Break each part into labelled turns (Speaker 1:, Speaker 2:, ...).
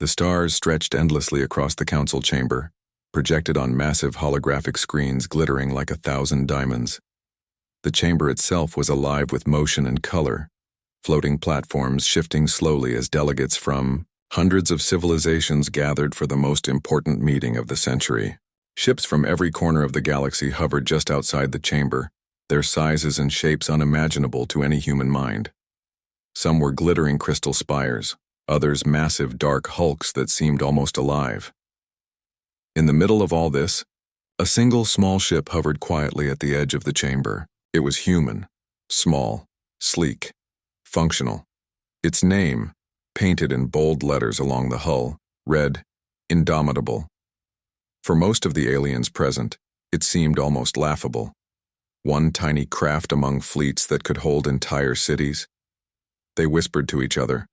Speaker 1: The stars stretched endlessly across the council chamber, projected on massive holographic screens glittering like 1,000 diamonds. The chamber itself was alive with motion and color, floating platforms shifting slowly as delegates from hundreds of civilizations gathered for the most important meeting of the century. Ships from every corner of the galaxy hovered just outside the chamber, their sizes and shapes unimaginable to any human mind. Some were glittering crystal spires, others massive dark hulks that seemed almost alive. In the middle of all this, a single small ship hovered quietly at the edge of the chamber. It was human, small, sleek, functional. Its name, painted in bold letters along the hull, read, Indomitable. For most of the aliens present, it seemed almost laughable. One tiny craft among fleets that could hold entire cities. They whispered to each other,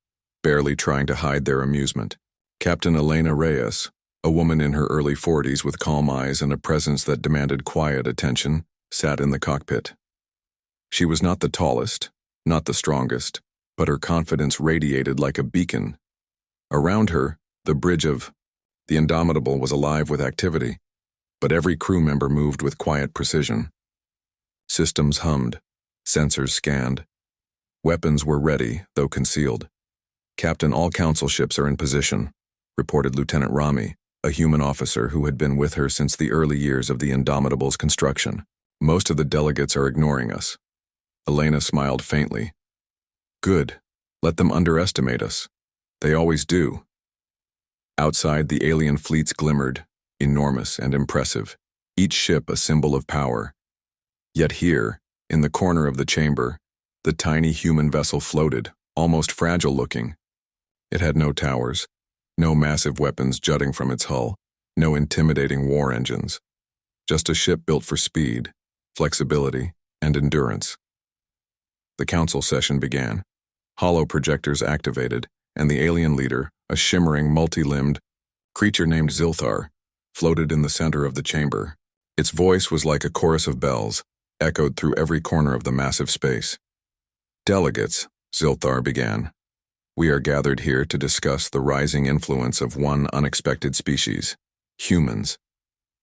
Speaker 1: barely trying to hide their amusement. Captain Elena Reyes, a woman in her early 40s with calm eyes and a presence that demanded quiet attention, sat in the cockpit. She was not the tallest, not the strongest, but her confidence radiated like a beacon. Around her, the bridge of the Indomitable was alive with activity, but every crew member moved with quiet precision. Systems hummed, sensors scanned. Weapons were ready, though concealed. Captain, all council ships are in position, reported Lieutenant Rami, a human officer who had been with her since the early years of the Indomitable's construction. Most of the delegates are ignoring us. Elena smiled faintly. Good. Let them underestimate us. They always do. Outside, the alien fleets glimmered, enormous and impressive, each ship a symbol of power. Yet here, in the corner of the chamber, the tiny human vessel floated, almost fragile-looking. It had no towers, no massive weapons jutting from its hull, no intimidating war engines. Just a ship built for speed, flexibility, and endurance. The council session began. Holo projectors activated, and the alien leader, a shimmering, multi-limbed creature named Zilthar, floated in the center of the chamber. Its voice was like a chorus of bells, echoed through every corner of the massive space. Delegates, Zilthar began. We are gathered here to discuss the rising influence of one unexpected species, humans,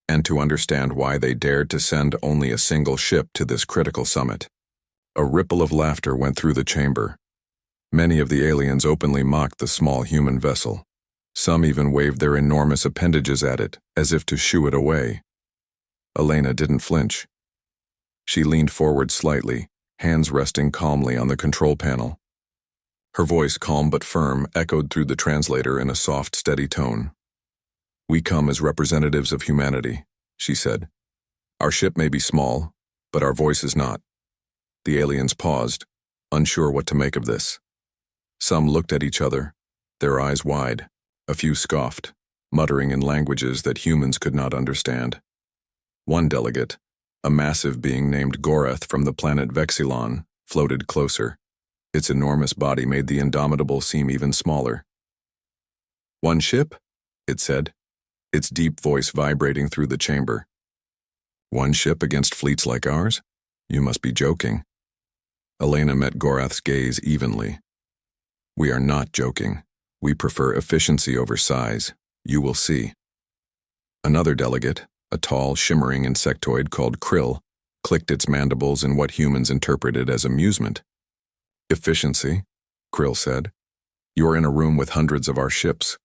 Speaker 1: and to understand why they dared to send only a single ship to this critical summit. A ripple of laughter went through the chamber. Many of the aliens openly mocked the small human vessel. Some even waved their enormous appendages at it, as if to shoo it away. Elena didn't flinch. She leaned forward slightly, hands resting calmly on the control panel. Her voice, calm but firm, echoed through the translator in a soft, steady tone. We come as representatives of humanity, she said. Our ship may be small, but our voice is not. The aliens paused, unsure what to make of this. Some looked at each other, their eyes wide. A few scoffed, muttering in languages that humans could not understand. One delegate, a massive being named Gorath from the planet Vexilon, floated closer. Its enormous body made the Indomitable seem even smaller. One ship? It said, its deep voice vibrating through the chamber. One ship against fleets like ours? You must be joking. Elena met Gorath's gaze evenly. We are not joking. We prefer efficiency over size. You will see. Another delegate, a tall, shimmering insectoid called Krill, clicked its mandibles in what humans interpreted as amusement. Efficiency, Krill said. You're in a room with hundreds of our ships.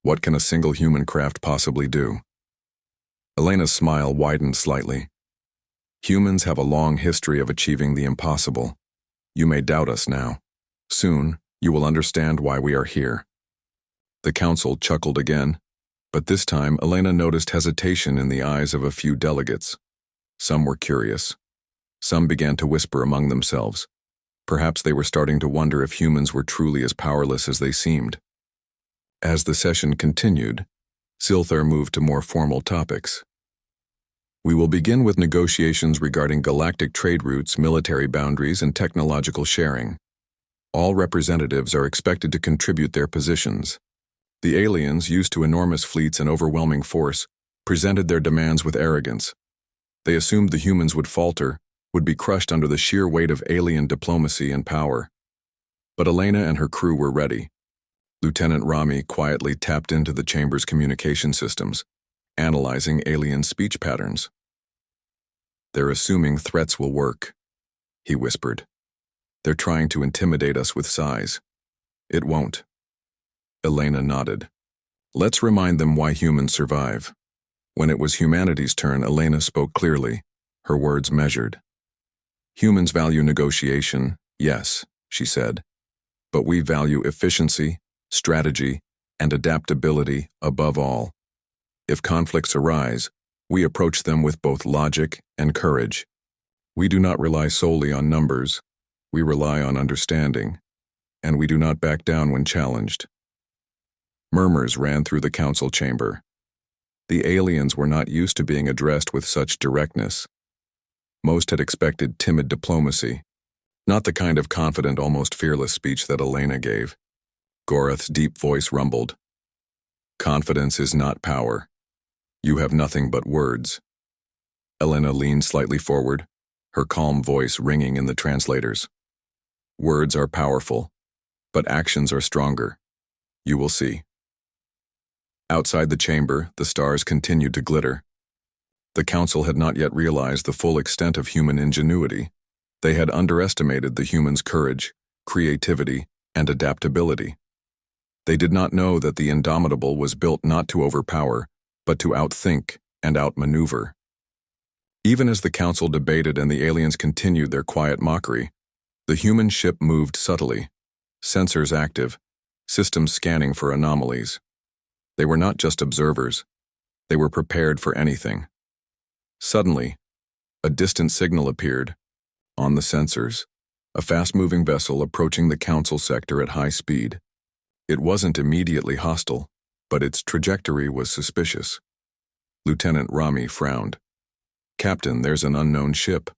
Speaker 1: What can a single human craft possibly do? Elena's smile widened slightly. Humans have a long history of achieving the impossible. You may doubt us now. Soon, you will understand why we are here. The council chuckled again, but this time Elena noticed hesitation in the eyes of a few delegates. Some were curious. Some began to whisper among themselves. Perhaps they were starting to wonder if humans were truly as powerless as they seemed. As the session continued, Zilthar moved to more formal topics. We will begin with negotiations regarding galactic trade routes, military boundaries, and technological sharing. All representatives are expected to contribute their positions. The aliens, used to enormous fleets and overwhelming force, presented their demands with arrogance. They assumed the humans would falter, would be crushed under the sheer weight of alien diplomacy and power. But Elena and her crew were ready. Lieutenant Rami quietly tapped into the chamber's communication systems, analyzing alien speech patterns. "They're assuming threats will work," he whispered. "They're trying to intimidate us with size. It won't." Elena nodded. "Let's remind them why humans survive." When it was humanity's turn, Elena spoke clearly, her words measured. "Humans value negotiation, yes," she said, "but we value efficiency, strategy, and adaptability above all. If conflicts arise, we approach them with both logic and courage. We do not rely solely on numbers, we rely on understanding, and we do not back down when challenged." Murmurs ran through the council chamber. The aliens were not used to being addressed with such directness. Most had expected timid diplomacy, not the kind of confident, almost fearless speech that Elena gave. Gorath's deep voice rumbled. "Confidence is not power. You have nothing but words." Elena leaned slightly forward, her calm voice ringing in the translators. "Words are powerful, but actions are stronger. You will see." Outside the chamber, the stars continued to glitter. The council had not yet realized the full extent of human ingenuity. They had underestimated the humans' courage, creativity, and adaptability. They did not know that the indomitable was built not to overpower, but to outthink and outmaneuver. Even as the council debated and the aliens continued their quiet mockery, the human ship moved subtly, sensors active, systems scanning for anomalies. They were not just observers, they were prepared for anything. Suddenly, a distant signal appeared. On the sensors, a fast-moving vessel approaching the council sector at high speed. It wasn't immediately hostile, but its trajectory was suspicious. Lieutenant Rami frowned. "Captain, there's an unknown ship.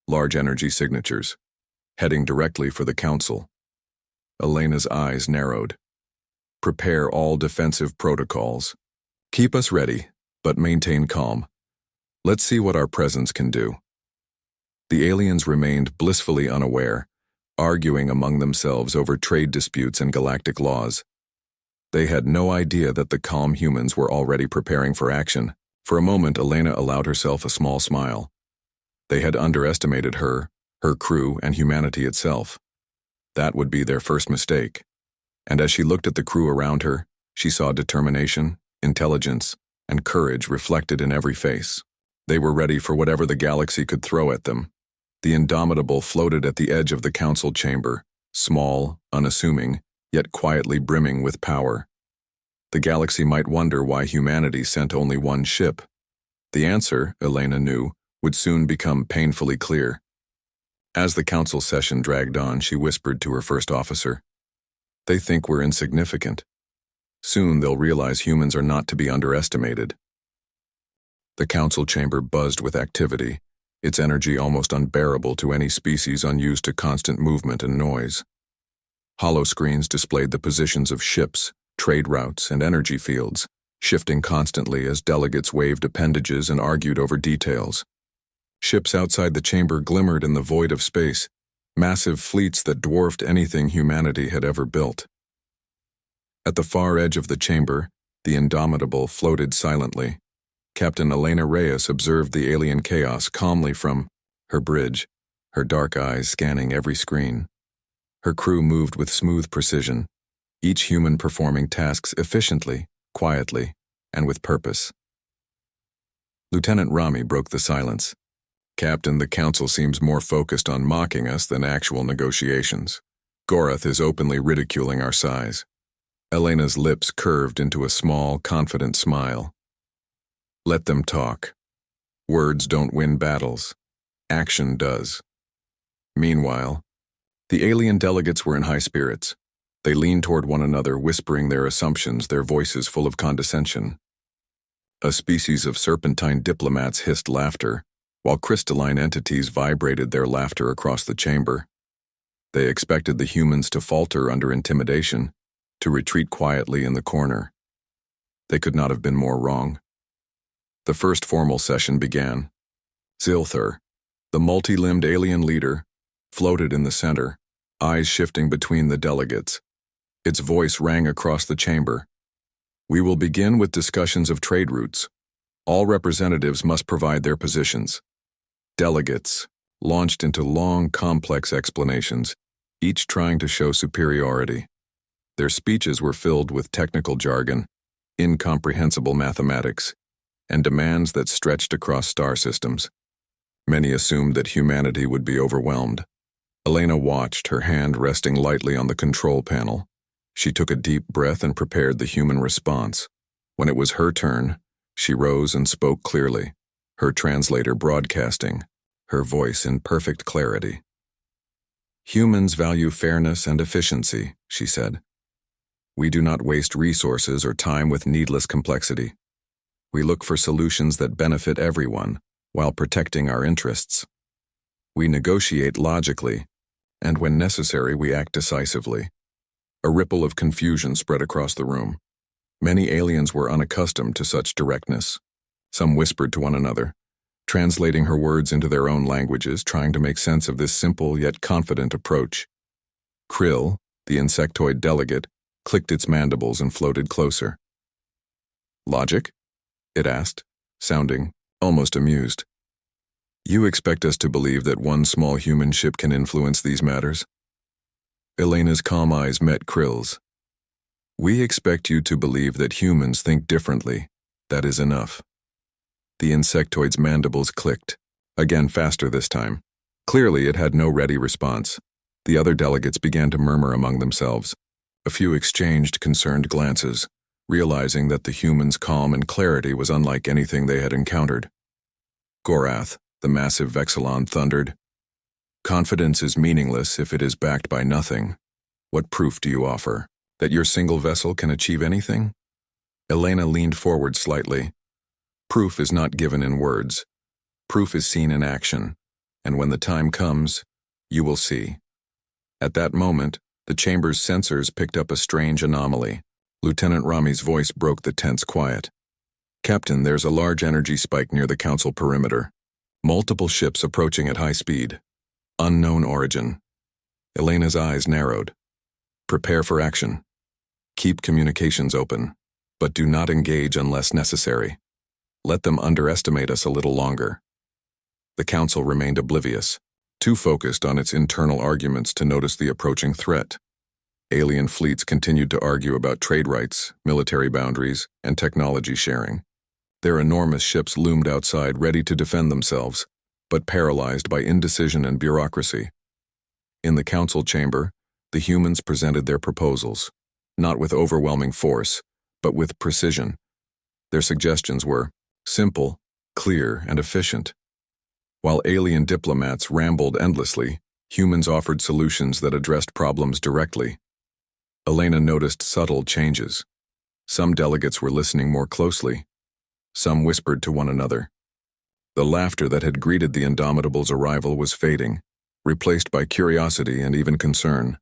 Speaker 1: Large energy signatures. Heading directly for the council." Elena's eyes narrowed. "Prepare all defensive protocols. Keep us ready, but maintain calm. Let's see what our presence can do." The aliens remained blissfully unaware, arguing among themselves over trade disputes and galactic laws. They had no idea that the calm humans were already preparing for action. For a moment, Elena allowed herself a small smile. They had underestimated her, her crew, and humanity itself. That would be their first mistake. And as she looked at the crew around her, she saw determination, intelligence, and courage reflected in every face. They were ready for whatever the galaxy could throw at them. The indomitable floated at the edge of the council chamber, small, unassuming, yet quietly brimming with power. The galaxy might wonder why humanity sent only one ship. The answer, Elena knew, would soon become painfully clear. As the council session dragged on, she whispered to her first officer, "They think we're insignificant. Soon they'll realize humans are not to be underestimated." The council chamber buzzed with activity, its energy almost unbearable to any species unused to constant movement and noise. Hollow screens displayed the positions of ships, trade routes, and energy fields, shifting constantly as delegates waved appendages and argued over details. Ships outside the chamber glimmered in the void of space, massive fleets that dwarfed anything humanity had ever built. At the far edge of the chamber, the indomitable floated silently. Captain Elena Reyes observed the alien chaos calmly from her bridge, her dark eyes scanning every screen. Her crew moved with smooth precision, each human performing tasks efficiently, quietly, and with purpose. Lieutenant Rami broke the silence. "Captain, the council seems more focused on mocking us than actual negotiations. Gorath is openly ridiculing our size." Elena's lips curved into a small, confident smile. "Let them talk. Words don't win battles. Action does." Meanwhile, the alien delegates were in high spirits. They leaned toward one another, whispering their assumptions, their voices full of condescension. A species of serpentine diplomats hissed laughter, while crystalline entities vibrated their laughter across the chamber. They expected the humans to falter under intimidation, to retreat quietly in the corner. They could not have been more wrong. The first formal session began. Zilthur, the multi-limbed alien leader, floated in the center, eyes shifting between the delegates. Its voice rang across the chamber. "We will begin with discussions of trade routes. All representatives must provide their positions." Delegates launched into long, complex explanations, each trying to show superiority. Their speeches were filled with technical jargon, incomprehensible mathematics, and demands that stretched across star systems. Many assumed that humanity would be overwhelmed. Elena watched, her hand resting lightly on the control panel. She took a deep breath and prepared the human response. When it was her turn, she rose and spoke clearly, her translator broadcasting, her voice in perfect clarity. "Humans value fairness and efficiency," she said. "We do not waste resources or time with needless complexity. We look for solutions that benefit everyone while protecting our interests. We negotiate logically, and when necessary, we act decisively." A ripple of confusion spread across the room. Many aliens were unaccustomed to such directness. Some whispered to one another, translating her words into their own languages, trying to make sense of this simple yet confident approach. Krill, the insectoid delegate, clicked its mandibles and floated closer. "Logic?" it asked, sounding almost amused. "You expect us to believe that one small human ship can influence these matters?" Elena's calm eyes met Krill's. "We expect you to believe that humans think differently. That is enough." The insectoid's mandibles clicked, again faster this time. Clearly, it had no ready response. The other delegates began to murmur among themselves. A few exchanged concerned glances, realizing that the human's calm and clarity was unlike anything they had encountered. Gorath, the massive Vexillon, thundered, "Confidence is meaningless if it is backed by nothing. What proof do you offer? That your single vessel can achieve anything?" Elena leaned forward slightly. "Proof is not given in words. Proof is seen in action, and when the time comes, you will see." At that moment, the chamber's sensors picked up a strange anomaly. Lieutenant Rami's voice broke the tense quiet. "Captain, there's a large energy spike near the Council perimeter. Multiple ships approaching at high speed. Unknown origin." Elena's eyes narrowed. "Prepare for action. Keep communications open, but do not engage unless necessary. Let them underestimate us a little longer." The Council remained oblivious, too focused on its internal arguments to notice the approaching threat. Alien fleets continued to argue about trade rights, military boundaries, and technology sharing. Their enormous ships loomed outside, ready to defend themselves, but paralyzed by indecision and bureaucracy. In the council chamber, the humans presented their proposals, not with overwhelming force, but with precision. Their suggestions were simple, clear, and efficient. While alien diplomats rambled endlessly, humans offered solutions that addressed problems directly. Elena noticed subtle changes. Some delegates were listening more closely. Some whispered to one another. The laughter that had greeted the Indomitable's arrival was fading, replaced by curiosity and even concern.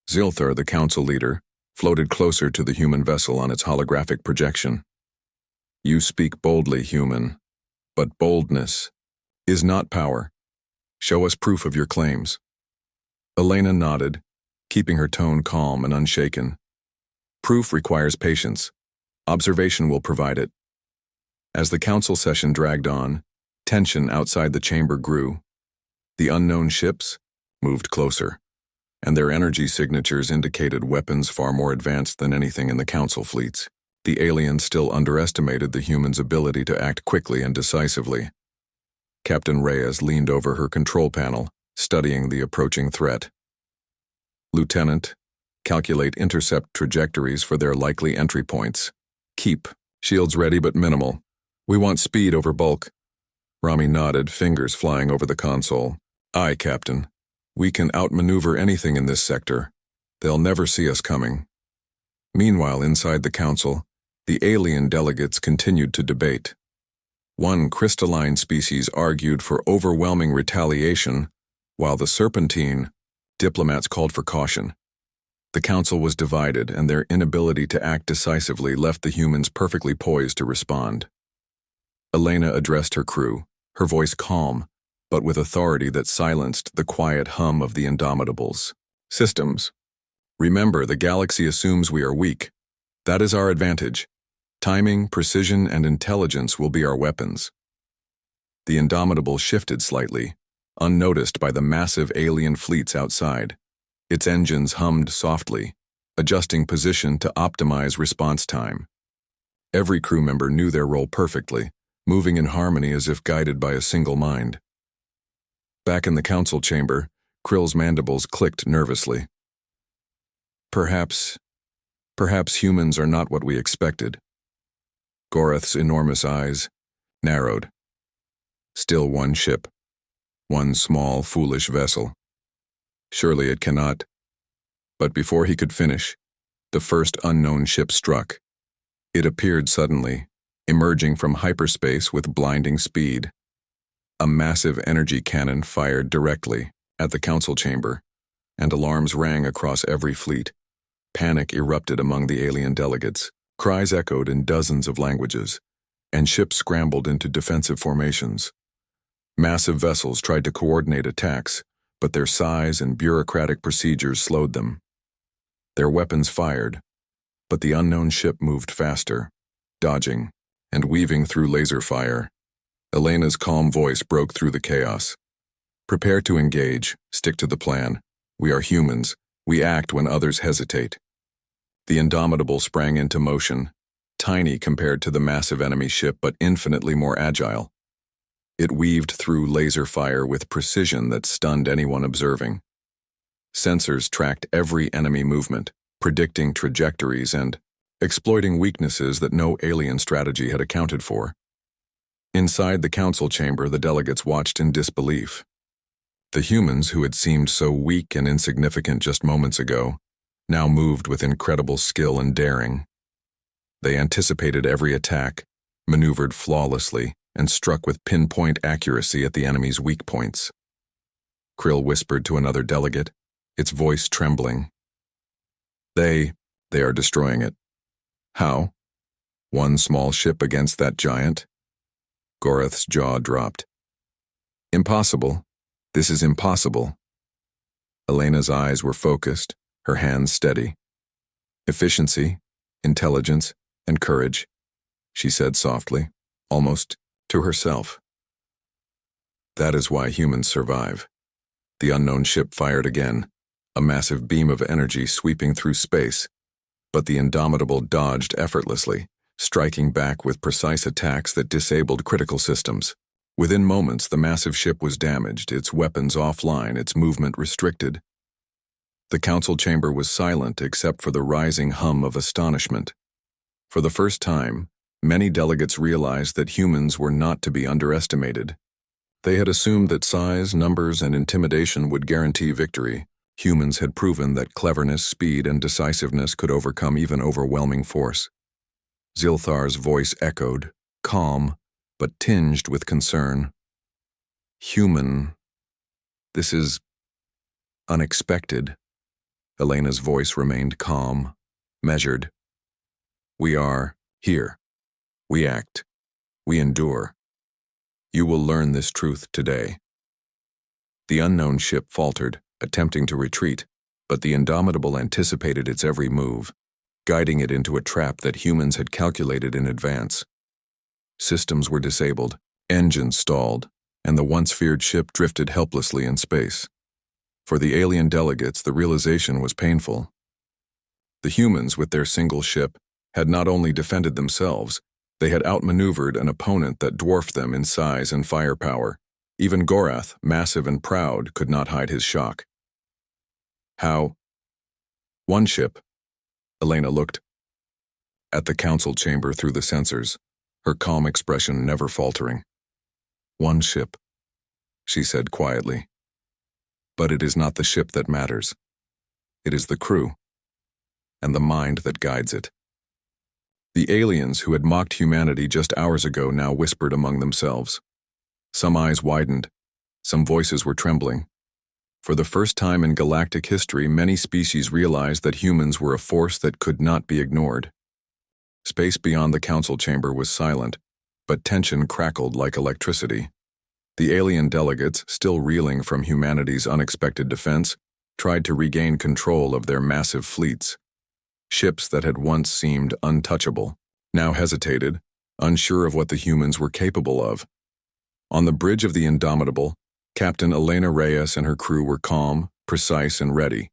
Speaker 1: Zilthar, the council leader, floated closer to the human vessel on its holographic projection. "You speak boldly, human, but boldness is not power. Show us proof of your claims." Elena nodded, keeping her tone calm and unshaken. "Proof requires patience. Observation will provide it." As the council session dragged on, tension outside the chamber grew. The unknown ships moved closer, and their energy signatures indicated weapons far more advanced than anything in the council fleets. The aliens still underestimated the humans' ability to act quickly and decisively. Captain Reyes leaned over her control panel, studying the approaching threat. "Lieutenant, calculate intercept trajectories for their likely entry points. Keep shields ready but minimal. We want speed over bulk." Rami nodded, fingers flying over the console. "Aye, Captain. We can outmaneuver anything in this sector. They'll never see us coming." Meanwhile, inside the council, the alien delegates continued to debate. One crystalline species argued for overwhelming retaliation, while the serpentine diplomats called for caution. The council was divided, and their inability to act decisively left the humans perfectly poised to respond. Elena addressed her crew, her voice calm, but with authority that silenced the quiet hum of the Indomitables. "Systems. Remember, the galaxy assumes we are weak. That is our advantage. Timing, precision, and intelligence will be our weapons. The Indomitable shifted slightly, unnoticed by the massive alien fleets outside. Its engines hummed softly, adjusting position to optimize response time. Every crew member knew their role perfectly, moving in harmony as if guided by a single mind. Back in the council chamber, Krill's mandibles clicked nervously. Perhaps humans are not what we expected. Gorath's enormous eyes narrowed. Still one ship. One small, foolish vessel. Surely it cannot. But before he could finish, the first unknown ship struck. It appeared suddenly, emerging from hyperspace with blinding speed. A massive energy cannon fired directly at the council chamber, and alarms rang across every fleet. Panic erupted among the alien delegates. Cries echoed in dozens of languages, and ships scrambled into defensive formations. Massive vessels tried to coordinate attacks, but their size and bureaucratic procedures slowed them. Their weapons fired, but the unknown ship moved faster, dodging and weaving through laser fire. Elena's calm voice broke through the chaos. Prepare to engage, stick to the plan. We are humans. We act when others hesitate. The Indomitable sprang into motion, tiny compared to the massive enemy ship but infinitely more agile. It weaved through laser fire with precision that stunned anyone observing. Sensors tracked every enemy movement, predicting trajectories and exploiting weaknesses that no alien strategy had accounted for. Inside the council chamber, the delegates watched in disbelief. The humans, who had seemed so weak and insignificant just moments ago, now moved with incredible skill and daring. They anticipated every attack, maneuvered flawlessly, and struck with pinpoint accuracy at the enemy's weak points. Krill whispered to another delegate, its voice trembling. They are destroying it. How? One small ship against that giant? Gorath's jaw dropped. Impossible. This is impossible. Elena's eyes were focused, her hands steady. Efficiency, intelligence, and courage, she said softly, almost to herself. That is why humans survive. The unknown ship fired again, a massive beam of energy sweeping through space, but the Indomitable dodged effortlessly, striking back with precise attacks that disabled critical systems. Within moments, the massive ship was damaged, its weapons offline, its movement restricted. The council chamber was silent except for the rising hum of astonishment. For the first time, many delegates realized that humans were not to be underestimated. They had assumed that size, numbers, and intimidation would guarantee victory. Humans had proven that cleverness, speed, and decisiveness could overcome even overwhelming force. Zilthar's voice echoed, calm, but tinged with concern. Human. This is unexpected. Elena's voice remained calm, measured. We are here. We act. We endure. You will learn this truth today. The unknown ship faltered, attempting to retreat, but the Indomitable anticipated its every move, guiding it into a trap that humans had calculated in advance. Systems were disabled, engines stalled, and the once feared ship drifted helplessly in space. For the alien delegates, the realization was painful. The humans, with their single ship, had not only defended themselves, they had outmaneuvered an opponent that dwarfed them in size and firepower. Even Gorath, massive and proud, could not hide his shock. How? One ship. Elena looked at the council chamber through the sensors, her calm expression never faltering. One ship, she said quietly. But it is not the ship that matters. It is the crew, and the mind that guides it. The aliens who had mocked humanity just hours ago now whispered among themselves. Some eyes widened, some voices were trembling. For the first time in galactic history, many species realized that humans were a force that could not be ignored. Space beyond the council chamber was silent, but tension crackled like electricity. The alien delegates, still reeling from humanity's unexpected defense, tried to regain control of their massive fleets. Ships that had once seemed untouchable now hesitated, unsure of what the humans were capable of. On the bridge of the Indomitable, Captain Elena Reyes and her crew were calm, precise, and ready.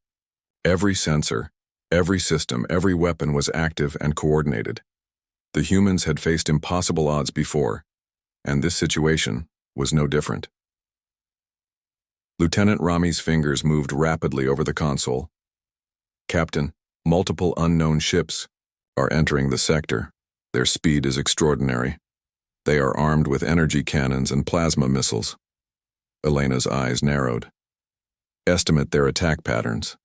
Speaker 1: Every sensor, every system, every weapon was active and coordinated. The humans had faced impossible odds before, and this situation was no different. Lieutenant Rami's fingers moved rapidly over the console. Captain, multiple unknown ships are entering the sector. Their speed is extraordinary. They are armed with energy cannons and plasma missiles. Elena's eyes narrowed. Estimate their attack patterns.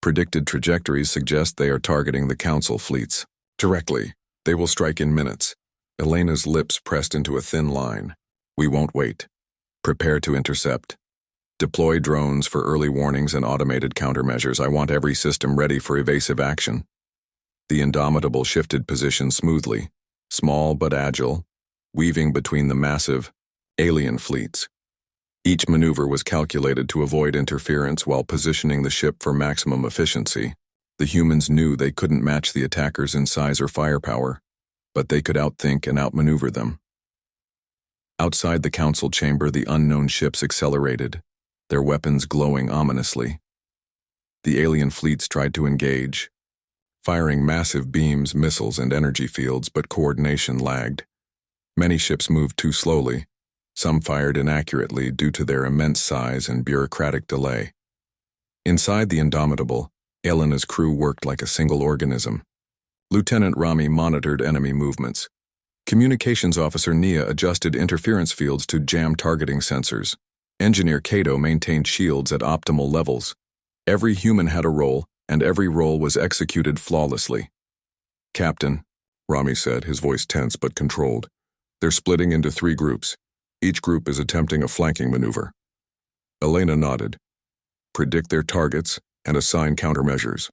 Speaker 1: Predicted trajectories suggest they are targeting the Council fleets. Directly, they will strike in minutes. Elena's lips pressed into a thin line. We won't wait. Prepare to intercept. Deploy drones for early warnings and automated countermeasures. I want every system ready for evasive action. The Indomitable shifted position smoothly, small but agile, weaving between the massive alien fleets. Each maneuver was calculated to avoid interference while positioning the ship for maximum efficiency. The humans knew they couldn't match the attackers in size or firepower, but they could outthink and outmaneuver them. Outside the council chamber, the unknown ships accelerated, their weapons glowing ominously. The alien fleets tried to engage, firing massive beams, missiles, and energy fields, but coordination lagged. Many ships moved too slowly. Some fired inaccurately due to their immense size and bureaucratic delay. Inside the Indomitable, Elena's crew worked like a single organism. Lieutenant Rami monitored enemy movements. Communications Officer Nia adjusted interference fields to jam targeting sensors. Engineer Kato maintained shields at optimal levels. Every human had a role, and every role was executed flawlessly. Captain, Rami said, his voice tense but controlled. They're splitting into 3 groups. Each group is attempting a flanking maneuver. Elena nodded. Predict their targets and assign countermeasures.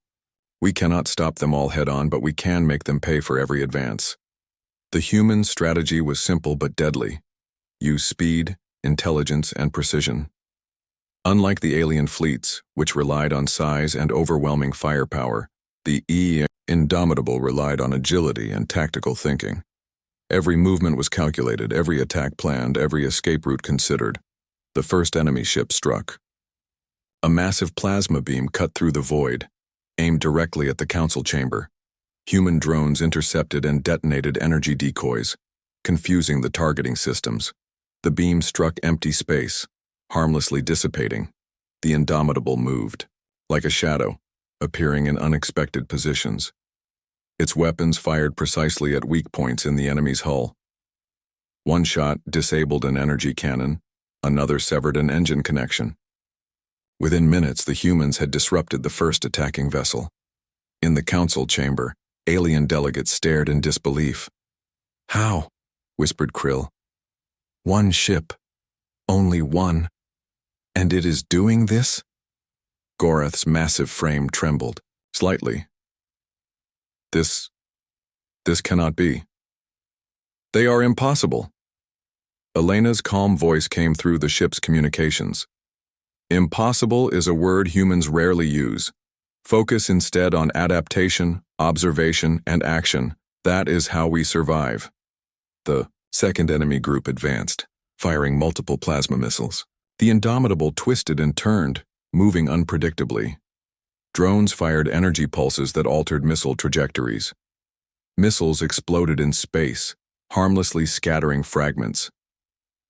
Speaker 1: We cannot stop them all head-on, but we can make them pay for every advance. The human strategy was simple but deadly. Use speed, intelligence, and precision. Unlike the alien fleets, which relied on size and overwhelming firepower, the Indomitable relied on agility and tactical thinking. Every movement was calculated, every attack planned, every escape route considered. The first enemy ship struck. A massive plasma beam cut through the void, aimed directly at the council chamber. Human drones intercepted and detonated energy decoys, confusing the targeting systems. The beam struck empty space, harmlessly dissipating. The Indomitable moved, like a shadow, appearing in unexpected positions. Its weapons fired precisely at weak points in the enemy's hull. One shot disabled an energy cannon, another severed an engine connection. Within minutes, the humans had disrupted the first attacking vessel. In the council chamber, alien delegates stared in disbelief. How? Whispered Krill. One ship. Only one. And it is doing this? Gorath's massive frame trembled, slightly. This cannot be. They are impossible. Elena's calm voice came through the ship's communications. Impossible is a word humans rarely use. Focus instead on adaptation, observation, and action. That is how we survive. The second enemy group advanced, firing multiple plasma missiles. The Indomitable twisted and turned, moving unpredictably. Drones fired energy pulses that altered missile trajectories. Missiles exploded in space, harmlessly scattering fragments.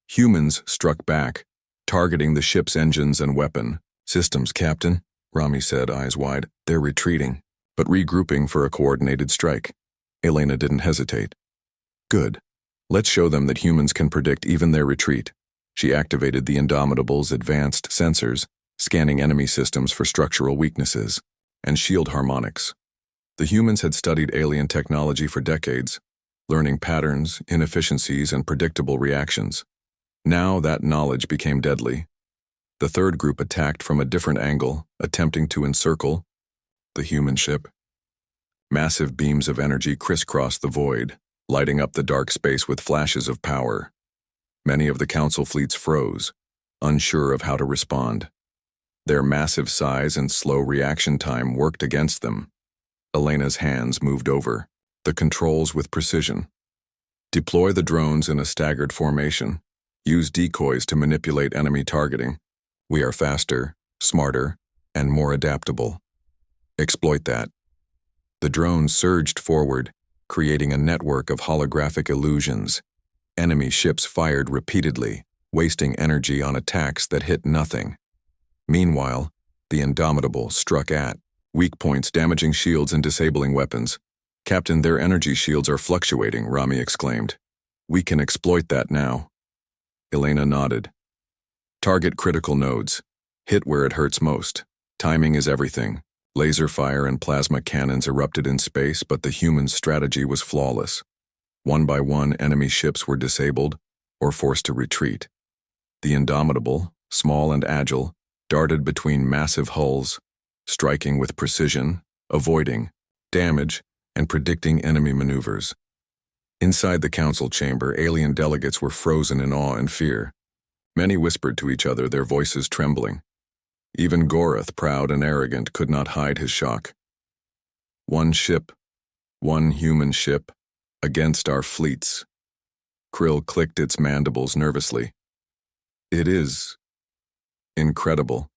Speaker 1: Humans struck back, targeting the ship's engines and weapon. Systems, Captain, Rami said, eyes wide. They're retreating, but regrouping for a coordinated strike. Elena didn't hesitate. Good. Let's show them that humans can predict even their retreat. She activated the Indomitable's advanced sensors, scanning enemy systems for structural weaknesses, and shield harmonics. The humans had studied alien technology for decades, learning patterns, inefficiencies, and predictable reactions. Now that knowledge became deadly. The third group attacked from a different angle, attempting to encircle the human ship. Massive beams of energy crisscrossed the void, lighting up the dark space with flashes of power. Many of the council fleets froze, unsure of how to respond. Their massive size and slow reaction time worked against them. Elena's hands moved over the controls with precision. Deploy the drones in a staggered formation. Use decoys to manipulate enemy targeting. We are faster, smarter, and more adaptable. Exploit that. The drones surged forward, creating a network of holographic illusions. Enemy ships fired repeatedly, wasting energy on attacks that hit nothing. Meanwhile, the Indomitable struck at weak points, damaging shields and disabling weapons. "Captain, their energy shields are fluctuating," Rami exclaimed. "We can exploit that now." Elena nodded. "Target critical nodes. Hit where it hurts most. Timing is everything." Laser fire and plasma cannons erupted in space, but the human strategy was flawless. One by one, enemy ships were disabled or forced to retreat. The Indomitable, small and agile, darted between massive hulls, striking with precision, avoiding damage, and predicting enemy maneuvers. Inside the council chamber, alien delegates were frozen in awe and fear. Many whispered to each other, their voices trembling. Even Gorath, proud and arrogant, could not hide his shock. "One ship, one human ship, against our fleets." Krill clicked its mandibles nervously. "It is incredible.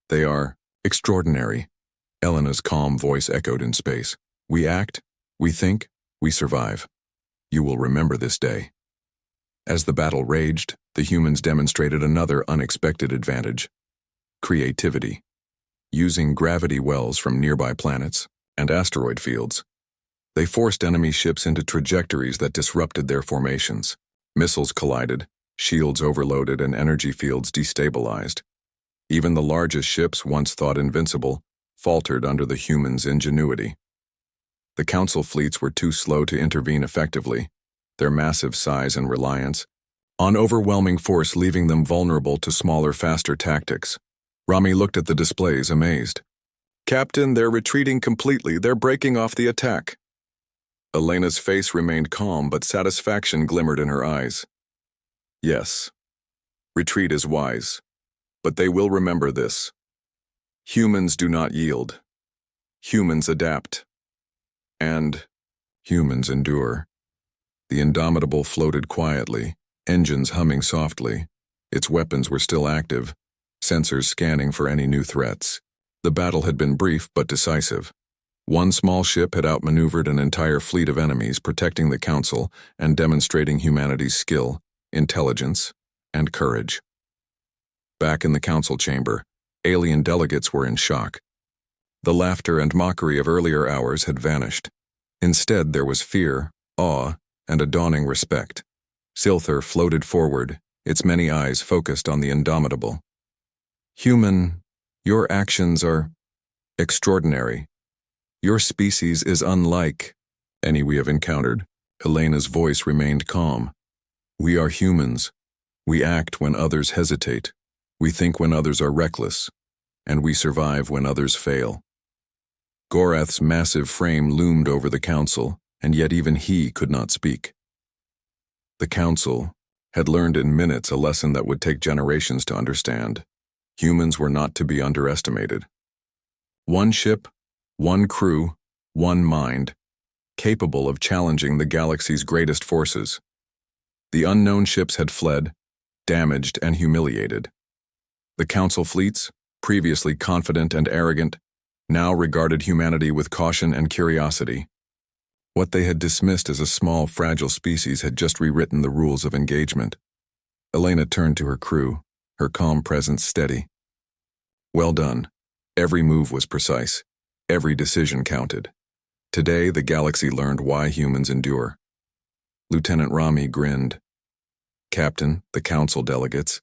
Speaker 1: They are extraordinary." Elena's calm voice echoed in space. "We act, we think, we survive. You will remember this day." As the battle raged, the humans demonstrated another unexpected advantage: creativity. Using gravity wells from nearby planets and asteroid fields, they forced enemy ships into trajectories that disrupted their formations. Missiles collided, shields overloaded, and energy fields destabilized. Even the largest ships, once thought invincible, faltered under the humans' ingenuity. The Council fleets were too slow to intervene effectively, their massive size and reliance on overwhelming force leaving them vulnerable to smaller, faster tactics. Rami looked at the displays, amazed. "Captain, they're retreating completely. They're breaking off the attack." Elena's face remained calm, but satisfaction glimmered in her eyes. "Yes, retreat is wise, but they will remember this. Humans do not yield. Humans adapt. And humans endure." The Indomitable floated quietly, engines humming softly. Its weapons were still active, sensors scanning for any new threats. The battle had been brief but decisive. One small ship had outmaneuvered an entire fleet of enemies, protecting the Council and demonstrating humanity's skill, intelligence, and courage. Back in the Council chamber, alien delegates were in shock. The laughter and mockery of earlier hours had vanished. Instead, there was fear, awe, and a dawning respect. Silthar floated forward, its many eyes focused on the Indomitable. "Human, your actions are extraordinary. Your species is unlike any we have encountered." Elena's voice remained calm. "We are humans. We act when others hesitate. We think when others are reckless. And we survive when others fail." Gorath's massive frame loomed over the Council, and yet even he could not speak. The Council had learned in minutes a lesson that would take generations to understand. Humans were not to be underestimated. One ship, one crew, one mind, capable of challenging the galaxy's greatest forces. The unknown ships had fled, damaged and humiliated. The Council fleets, previously confident and arrogant, now regarded humanity with caution and curiosity. What they had dismissed as a small, fragile species had just rewritten the rules of engagement. Elena turned to her crew, her calm presence steady. "Well done. Every move was precise. Every decision counted. Today, the galaxy learned why humans endure." Lieutenant Rami grinned. "Captain, the Council delegates,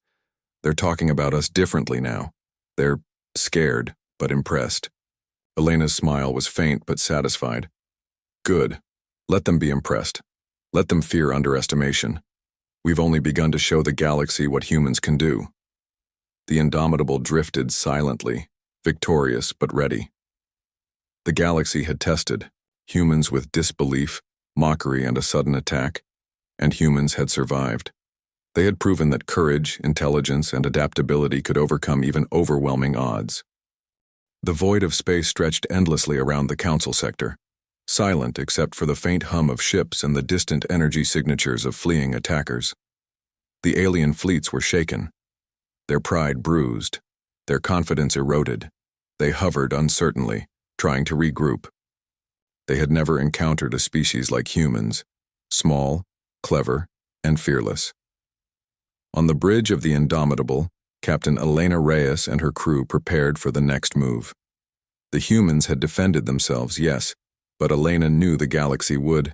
Speaker 1: they're talking about us differently now. They're scared, but impressed." Elena's smile was faint but satisfied. "Good. Let them be impressed. Let them fear underestimation. We've only begun to show the galaxy what humans can do." The Indomitable drifted silently, victorious but ready. The galaxy had tested humans with disbelief, mockery, and a sudden attack, and humans had survived. They had proven that courage, intelligence, and adaptability could overcome even overwhelming odds. The void of space stretched endlessly around the council sector, silent except for the faint hum of ships and the distant energy signatures of fleeing attackers. The alien fleets were shaken, their pride bruised, their confidence eroded. They hovered uncertainly, trying to regroup. They had never encountered a species like humans, small, clever, and fearless. On the bridge of the Indomitable, Captain Elena Reyes and her crew prepared for the next move. The humans had defended themselves, yes, but Elena knew the galaxy would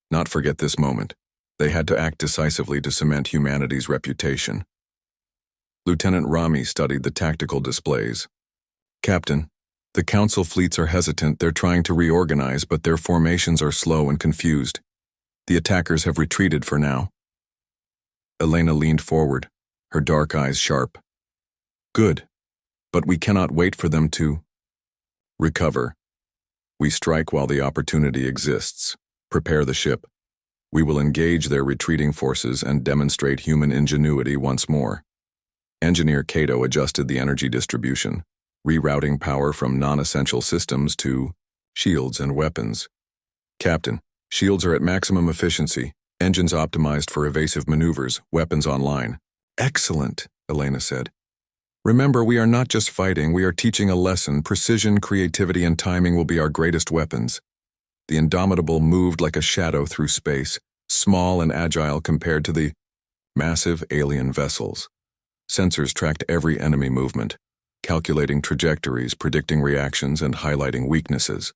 Speaker 1: not forget this moment. They had to act decisively to cement humanity's reputation. Lieutenant Rami studied the tactical displays. "Captain, the council fleets are hesitant. They're trying to reorganize, but their formations are slow and confused. The attackers have retreated for now." Elena leaned forward, her dark eyes sharp. "Good, but we cannot wait for them to recover. We strike while the opportunity exists. Prepare the ship. We will engage their retreating forces and demonstrate human ingenuity once more." Engineer Cato adjusted the energy distribution, rerouting power from non-essential systems to shields and weapons. "Captain, shields are at maximum efficiency. Engines optimized for evasive maneuvers, weapons online." "Excellent," Elena said. "Remember, we are not just fighting, we are teaching a lesson. Precision, creativity, and timing will be our greatest weapons." The Indomitable moved like a shadow through space, small and agile compared to the massive alien vessels. Sensors tracked every enemy movement, calculating trajectories, predicting reactions, and highlighting weaknesses.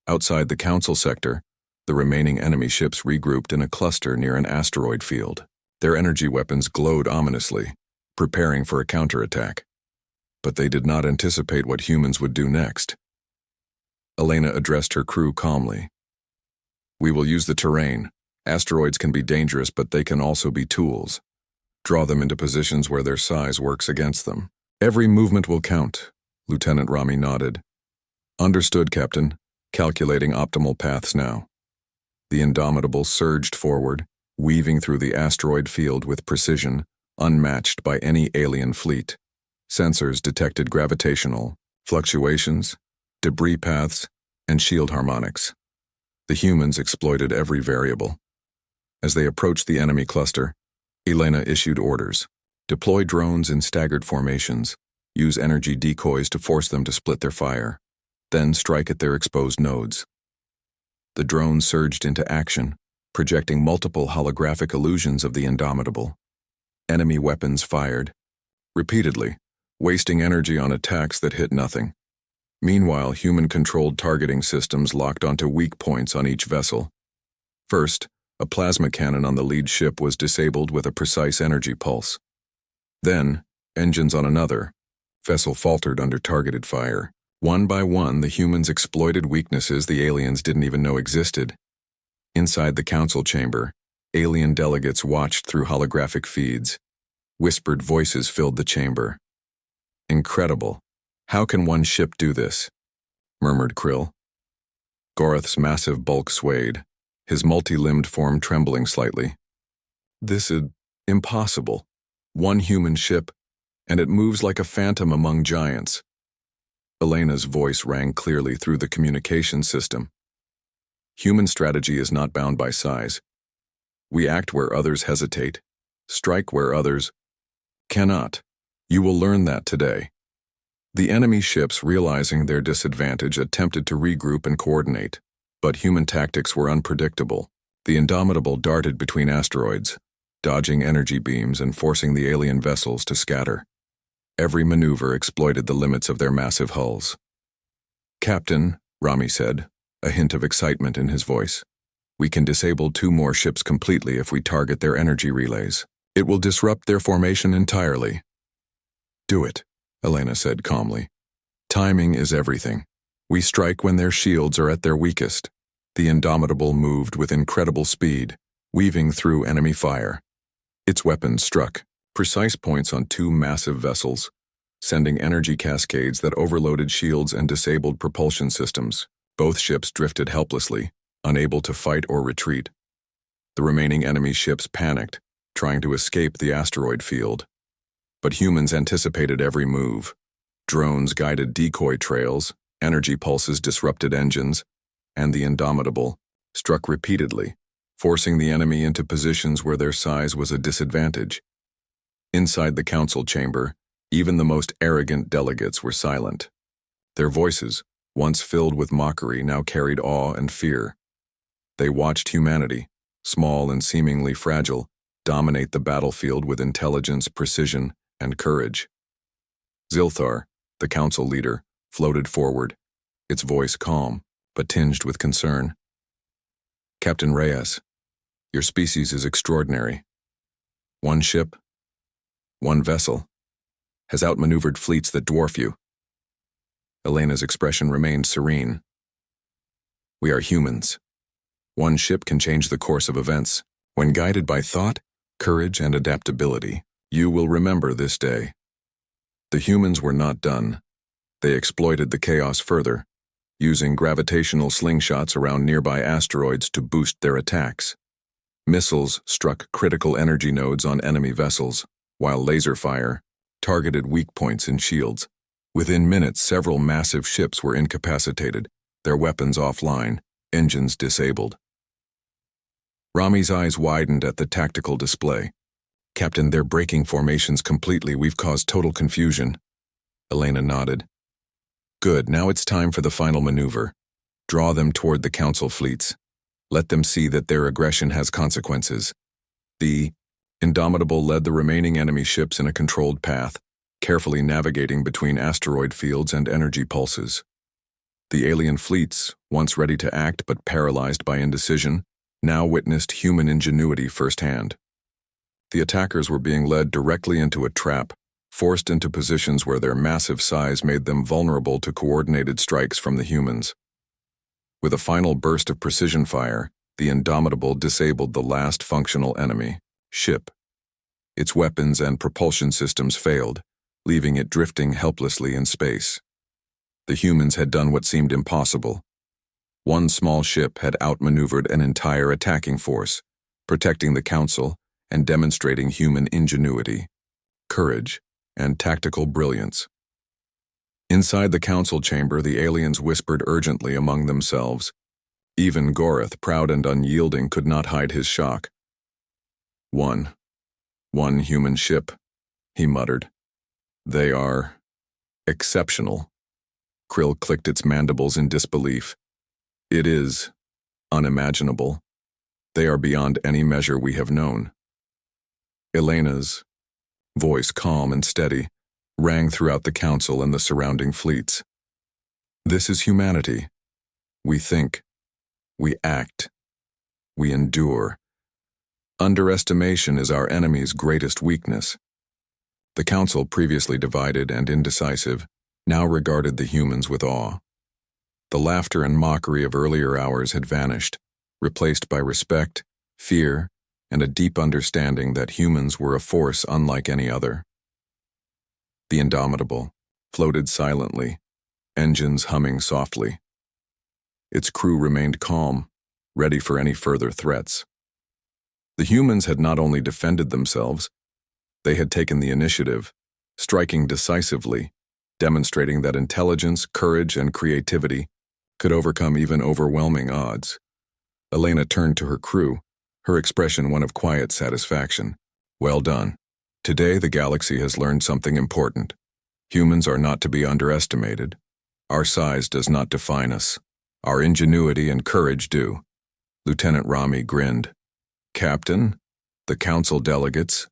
Speaker 1: Outside the council sector, the remaining enemy ships regrouped in a cluster near an asteroid field. Their energy weapons glowed ominously, preparing for a counterattack. But they did not anticipate what humans would do next. Elena addressed her crew calmly. "We will use the terrain. Asteroids can be dangerous, but they can also be tools. Draw them into positions where their size works against them. Every movement will count." Lieutenant Rami nodded. "Understood, Captain. Calculating optimal paths now." The Indomitable surged forward, weaving through the asteroid field with precision, unmatched by any alien fleet. Sensors detected gravitational fluctuations, debris paths, and shield harmonics. The humans exploited every variable. As they approached the enemy cluster, Elena issued orders. "Deploy drones in staggered formations. Use energy decoys to force them to split their fire. Then strike at their exposed nodes." The drones surged into action, projecting multiple holographic illusions of the Indomitable. Enemy weapons fired, repeatedly, wasting energy on attacks that hit nothing. Meanwhile, human-controlled targeting systems locked onto weak points on each vessel. First, a plasma cannon on the lead ship was disabled with a precise energy pulse. Then, engines on another vessel faltered under targeted fire. One by one, the humans exploited weaknesses the aliens didn't even know existed. Inside the council chamber, alien delegates watched through holographic feeds. Whispered voices filled the chamber. "Incredible. How can one ship do this?" murmured Krill. Gorath's massive bulk swayed, his multi-limbed form trembling slightly. "This is impossible. One human ship, and it moves like a phantom among giants." Elena's voice rang clearly through the communication system. "Human strategy is not bound by size. We act where others hesitate, strike where others cannot. You will learn that today." The enemy ships, realizing their disadvantage, attempted to regroup and coordinate, but human tactics were unpredictable. The Indomitable darted between asteroids, dodging energy beams and forcing the alien vessels to scatter. Every maneuver exploited the limits of their massive hulls. "Captain," Rami said, a hint of excitement in his voice, "we can disable 2 more ships completely if we target their energy relays. It will disrupt their formation entirely." "Do it," Elena said calmly. "Timing is everything. We strike when their shields are at their weakest." The Indomitable moved with incredible speed, weaving through enemy fire. Its weapons struck precise points on 2 massive vessels, sending energy cascades that overloaded shields and disabled propulsion systems. Both ships drifted helplessly, unable to fight or retreat. The remaining enemy ships panicked, trying to escape the asteroid field. But humans anticipated every move. Drones guided decoy trails, energy pulses disrupted engines, and the Indomitable struck repeatedly, forcing the enemy into positions where their size was a disadvantage. Inside the council chamber, even the most arrogant delegates were silent. Their voices, once filled with mockery, now carried awe and fear. They watched humanity, small and seemingly fragile, dominate the battlefield with intelligence, precision, and courage. Zilthar, the council leader, floated forward, its voice calm, but tinged with concern. "Captain Reyes, your species is extraordinary. One ship, one vessel, has outmaneuvered fleets that dwarf you." Elena's expression remained serene. "We are humans. One ship can change the course of events. When guided by thought, courage, and adaptability, you will remember this day." The humans were not done. They exploited the chaos further, using gravitational slingshots around nearby asteroids to boost their attacks. Missiles struck critical energy nodes on enemy vessels, while laser fire targeted weak points in shields. Within minutes, several massive ships were incapacitated, their weapons offline, engines disabled. Rami's eyes widened at the tactical display. "Captain, they're breaking formations completely. We've caused total confusion." Elena nodded. "Good, now it's time for the final maneuver. Draw them toward the council fleets. Let them see that their aggression has consequences." The Indomitable led the remaining enemy ships in a controlled path, carefully navigating between asteroid fields and energy pulses. The alien fleets, once ready to act but paralyzed by indecision, now witnessed human ingenuity firsthand. The attackers were being led directly into a trap, forced into positions where their massive size made them vulnerable to coordinated strikes from the humans. With a final burst of precision fire, the Indomitable disabled the last functional enemy ship. Its weapons and propulsion systems failed, leaving it drifting helplessly in space. The humans had done what seemed impossible. One small ship had outmaneuvered an entire attacking force, protecting the council and demonstrating human ingenuity, courage, and tactical brilliance. Inside the council chamber, the aliens whispered urgently among themselves. Even Gorath, proud and unyielding, could not hide his shock. One human ship," he muttered. "They are exceptional." Krill clicked its mandibles in disbelief. "It is unimaginable. They are beyond any measure we have known." Elena's voice, calm and steady, rang throughout the council and the surrounding fleets. "This is humanity. We think. We act. We endure. Underestimation is our enemy's greatest weakness." The council, previously divided and indecisive, now regarded the humans with awe. The laughter and mockery of earlier hours had vanished, replaced by respect, fear, and a deep understanding that humans were a force unlike any other. The Indomitable floated silently, engines humming softly. Its crew remained calm, ready for any further threats. The humans had not only defended themselves, they had taken the initiative, striking decisively, demonstrating that intelligence, courage, and creativity could overcome even overwhelming odds. Elena turned to her crew, her expression one of quiet satisfaction. "Well done. Today the galaxy has learned something important. Humans are not to be underestimated. Our size does not define us. Our ingenuity and courage do." Lieutenant Rami grinned. "Captain, the council delegates,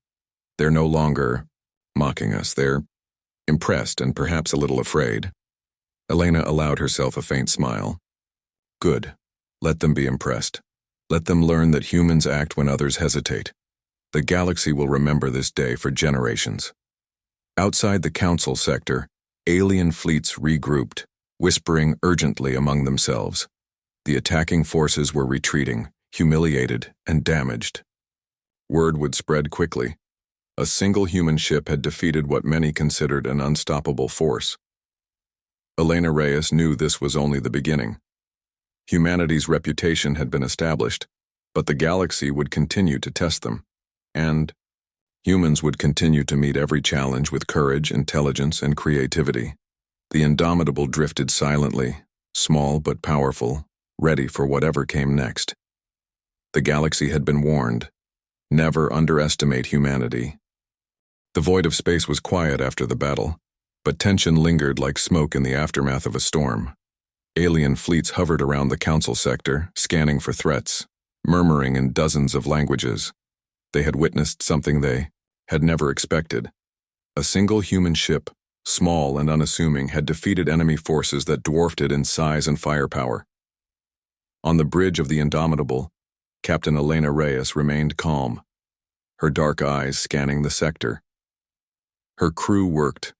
Speaker 1: they're no longer mocking us. They're impressed and perhaps a little afraid." Elena allowed herself a faint smile. "Good. Let them be impressed. Let them learn that humans act when others hesitate. The galaxy will remember this day for generations." Outside the council sector, alien fleets regrouped, whispering urgently among themselves. The attacking forces were retreating, humiliated and damaged. Word would spread quickly. A single human ship had defeated what many considered an unstoppable force. Elena Reyes knew this was only the beginning. Humanity's reputation had been established, but the galaxy would continue to test them. And humans would continue to meet every challenge with courage, intelligence, and creativity. The Indomitable drifted silently, small but powerful, ready for whatever came next. The galaxy had been warned. Never underestimate humanity. The void of space was quiet after the battle, but tension lingered like smoke in the aftermath of a storm. Alien fleets hovered around the Council sector, scanning for threats, murmuring in dozens of languages. They had witnessed something they had never expected. A single human ship, small and unassuming, had defeated enemy forces that dwarfed it in size and firepower. On the bridge of the Indomitable, Captain Elena Reyes remained calm, her dark eyes scanning the sector. Her crew worked,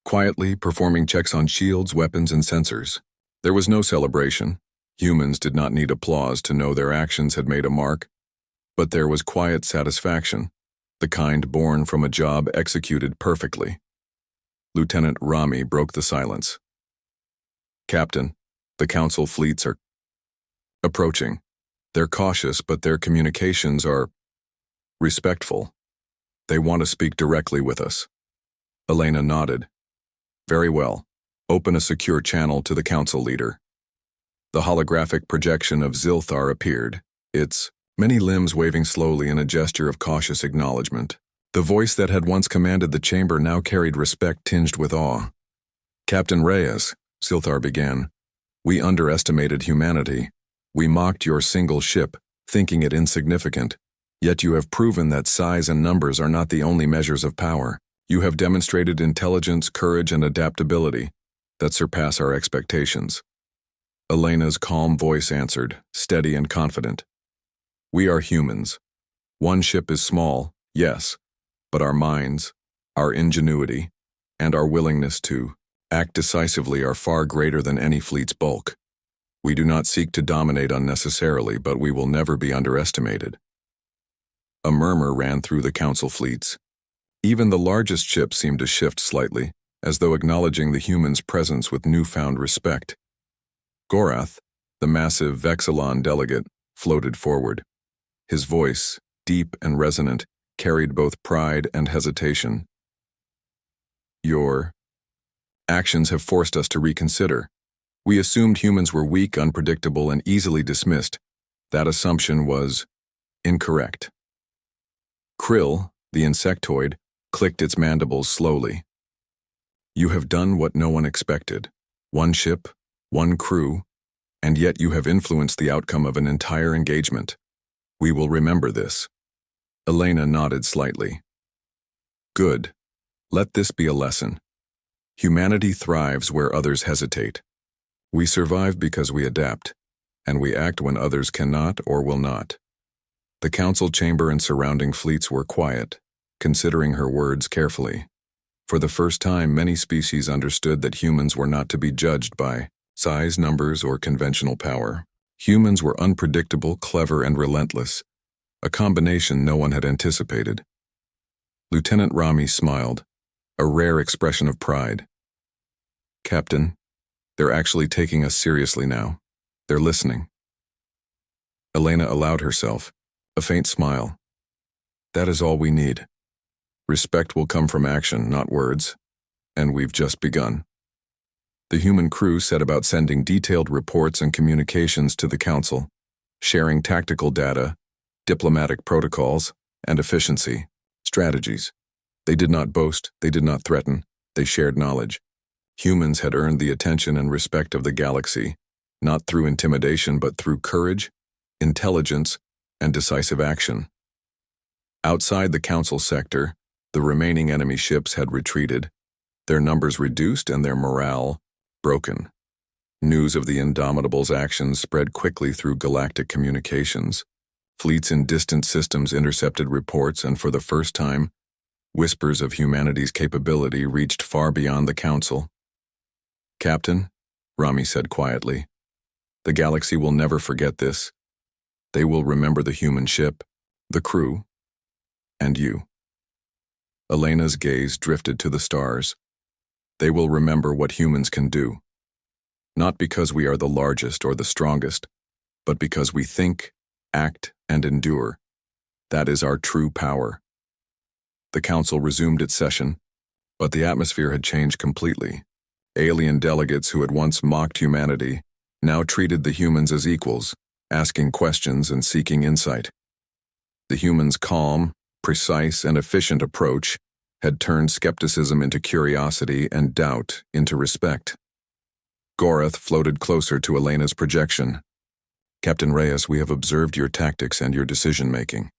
Speaker 1: quietly performing checks on shields, weapons, and sensors. There was no celebration. Humans did not need applause to know their actions had made a mark, but there was quiet satisfaction, the kind born from a job executed perfectly. Lieutenant Rami broke the silence. "Captain, the Council fleets are approaching. They're cautious, but their communications are respectful. They want to speak directly with us." Elena nodded. "Very well. Open a secure channel to the Council leader." The holographic projection of Zilthar appeared, its many limbs waving slowly in a gesture of cautious acknowledgement. The voice that had once commanded the chamber now carried respect tinged with awe. "Captain Reyes," Zilthar began, "we underestimated humanity. We mocked your single ship, thinking it insignificant. Yet you have proven that size and numbers are not the only measures of power. You have demonstrated intelligence, courage, and adaptability that surpass our expectations." Elena's calm voice answered, steady and confident. "We are humans. One ship is small, yes, but our minds, our ingenuity, and our willingness to act decisively are far greater than any fleet's bulk. We do not seek to dominate unnecessarily, but we will never be underestimated." A murmur ran through the Council fleets. Even the largest ships seemed to shift slightly, as though acknowledging the humans' presence with newfound respect. Gorath, the massive Vexilon delegate, floated forward. His voice, deep and resonant, carried both pride and hesitation. "Your actions have forced us to reconsider. We assumed humans were weak, unpredictable, and easily dismissed. That assumption was incorrect." Krill, the insectoid, clicked its mandibles slowly. "You have done what no one expected. One ship, one crew, and yet you have influenced the outcome of an entire engagement. We will remember this." Elena nodded slightly. "Good. Let this be a lesson. Humanity thrives where others hesitate. We survive because we adapt, and we act when others cannot or will not." The Council chamber and surrounding fleets were quiet, considering her words carefully. For the first time, many species understood that humans were not to be judged by size, numbers, or conventional power. Humans were unpredictable, clever, and relentless, a combination no one had anticipated. Lieutenant Rami smiled, a rare expression of pride. "Captain, they're actually taking us seriously now. They're listening." Elena allowed herself a faint smile. "That is all we need. Respect will come from action, not words, and we've just begun." The human crew set about sending detailed reports and communications to the Council, sharing tactical data, diplomatic protocols, and efficiency strategies. They did not boast, they did not threaten, they shared knowledge. Humans had earned the attention and respect of the galaxy, not through intimidation but through courage, intelligence, and decisive action. Outside the Council sector, the remaining enemy ships had retreated, their numbers reduced and their morale broken. News of the Indomitable's actions spread quickly through galactic communications. Fleets in distant systems intercepted reports, and for the first time, whispers of humanity's capability reached far beyond the Council. "Captain," Rami said quietly, "the galaxy will never forget this. They will remember the human ship, the crew, and you." Elena's gaze drifted to the stars. "They will remember what humans can do. Not because we are the largest or the strongest, but because we think, act, and endure. That is our true power. The council resumed its session, but the atmosphere had changed completely. Alien delegates who had once mocked humanity now treated the humans as equals, asking questions and seeking insight. The humans' calm, precise, and efficient approach had turned skepticism into curiosity and doubt into respect. Gorath floated closer to Elena's projection. Captain Reyes, we have observed your tactics and your decision-making.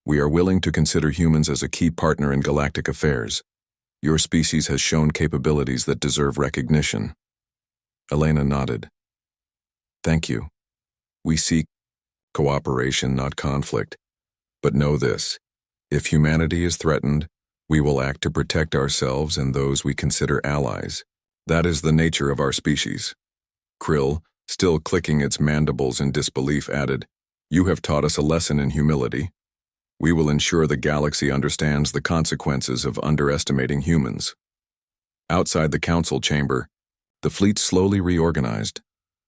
Speaker 1: We are willing to consider humans as a key partner in galactic affairs. Your species has shown capabilities that deserve recognition. Elena nodded. Thank you. We seek cooperation, not conflict. But know this, if humanity is threatened, we will act to protect ourselves and those we consider allies. That is the nature of our species. Krill, still clicking its mandibles in disbelief, added, You have taught us a lesson in humility. We will ensure the galaxy understands the consequences of underestimating humans. Outside the council chamber, the fleet slowly reorganized,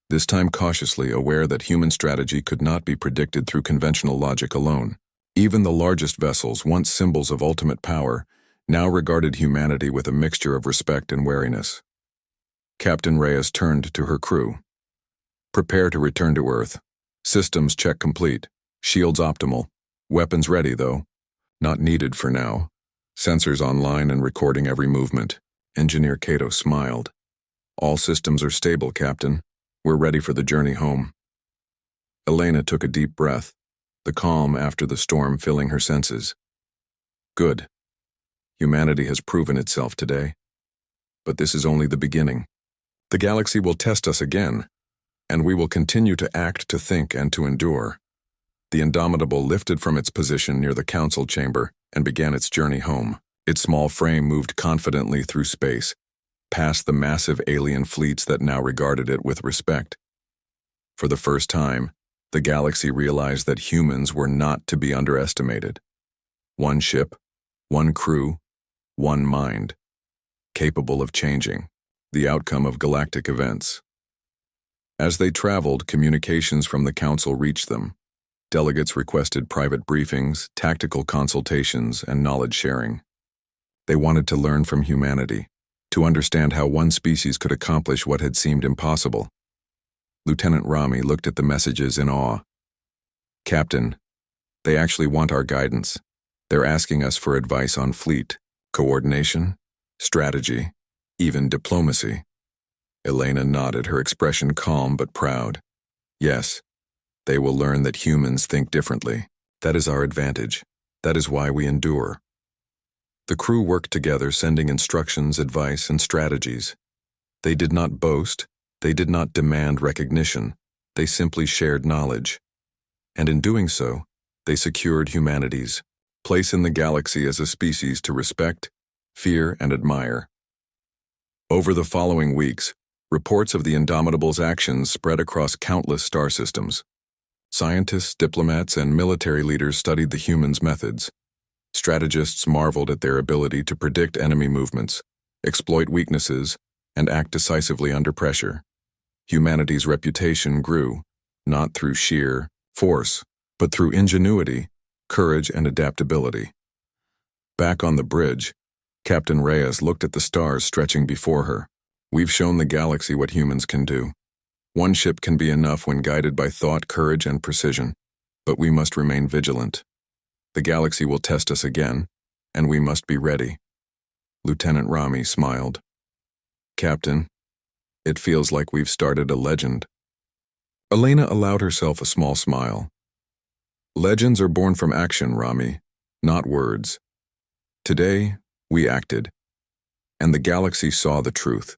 Speaker 1: this time cautiously aware that human strategy could not be predicted through conventional logic alone. Even the largest vessels, once symbols of ultimate power, now regarded humanity with a mixture of respect and wariness. Captain Reyes turned to her crew. Prepare to return to Earth. Systems check complete. Shields optimal. Weapons ready, though. Not needed for now. Sensors online and recording every movement. Engineer Cato smiled. All systems are stable, Captain. We're ready for the journey home. Elena took a deep breath, the calm after the storm filling her senses. Good. Humanity has proven itself today. But this is only the beginning. The galaxy will test us again, and we will continue to act, to think, and to endure. The Indomitable lifted from its position near the council chamber and began its journey home. Its small frame moved confidently through space, past the massive alien fleets that now regarded it with respect. For the first time, the galaxy realized that humans were not to be underestimated. One ship, one crew, one mind, capable of changing the outcome of galactic events. As they traveled, communications from the council reached them. Delegates requested private briefings, tactical consultations, and knowledge sharing. They wanted to learn from humanity, to understand how one species could accomplish what had seemed impossible. Lieutenant Rami looked at the messages in awe. Captain, they actually want our guidance. They're asking us for advice on fleet, coordination, strategy, even diplomacy. Elena nodded, her expression calm but proud. Yes, they will learn that humans think differently. That is our advantage. That is why we endure. The crew worked together, sending instructions, advice, and strategies. They did not boast. They did not demand recognition. They simply shared knowledge. And in doing so, they secured humanity's place in the galaxy as a species to respect, fear, and admire. Over the following weeks, reports of the Indomitable's actions spread across countless star systems. Scientists, diplomats, and military leaders studied the humans' methods. Strategists marveled at their ability to predict enemy movements, exploit weaknesses, and act decisively under pressure. Humanity's reputation grew, not through sheer force, but through ingenuity, courage, and adaptability. Back on the bridge, Captain Reyes looked at the stars stretching before her. We've shown the galaxy what humans can do. One ship can be enough when guided by thought, courage, and precision, but we must remain vigilant. The galaxy will test us again, and we must be ready. Lieutenant Rami smiled. Captain, it feels like we've started a legend. Elena allowed herself a small smile. Legends are born from action, Rami, not words. Today, we acted, and the galaxy saw the truth.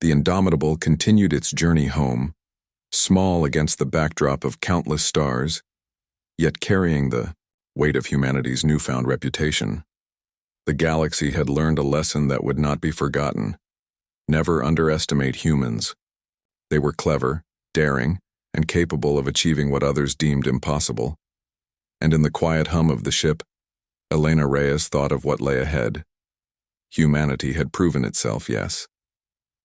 Speaker 1: The Indomitable continued its journey home, small against the backdrop of countless stars, yet carrying the weight of humanity's newfound reputation. The galaxy had learned a lesson that would not be forgotten. Never underestimate humans. They were clever, daring, and capable of achieving what others deemed impossible. And in the quiet hum of the ship, Elena Reyes thought of what lay ahead. Humanity had proven itself, yes.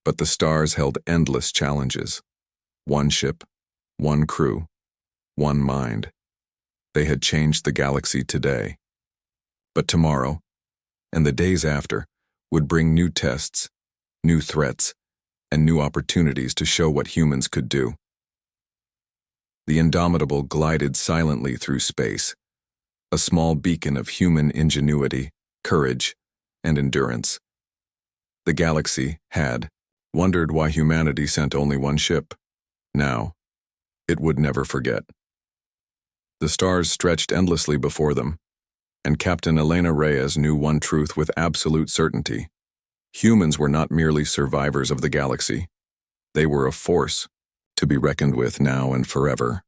Speaker 1: But the stars held endless challenges. One ship, one crew, one mind. They had changed the galaxy today. But tomorrow, and the days after, would bring new tests, new threats, and new opportunities to show what humans could do. The Indomitable glided silently through space, a small beacon of human ingenuity, courage, and endurance. The galaxy had wondered why humanity sent only one ship. Now, it would never forget. The stars stretched endlessly before them, and Captain Elena Reyes knew one truth with absolute certainty. Humans were not merely survivors of the galaxy. They were a force to be reckoned with now and forever.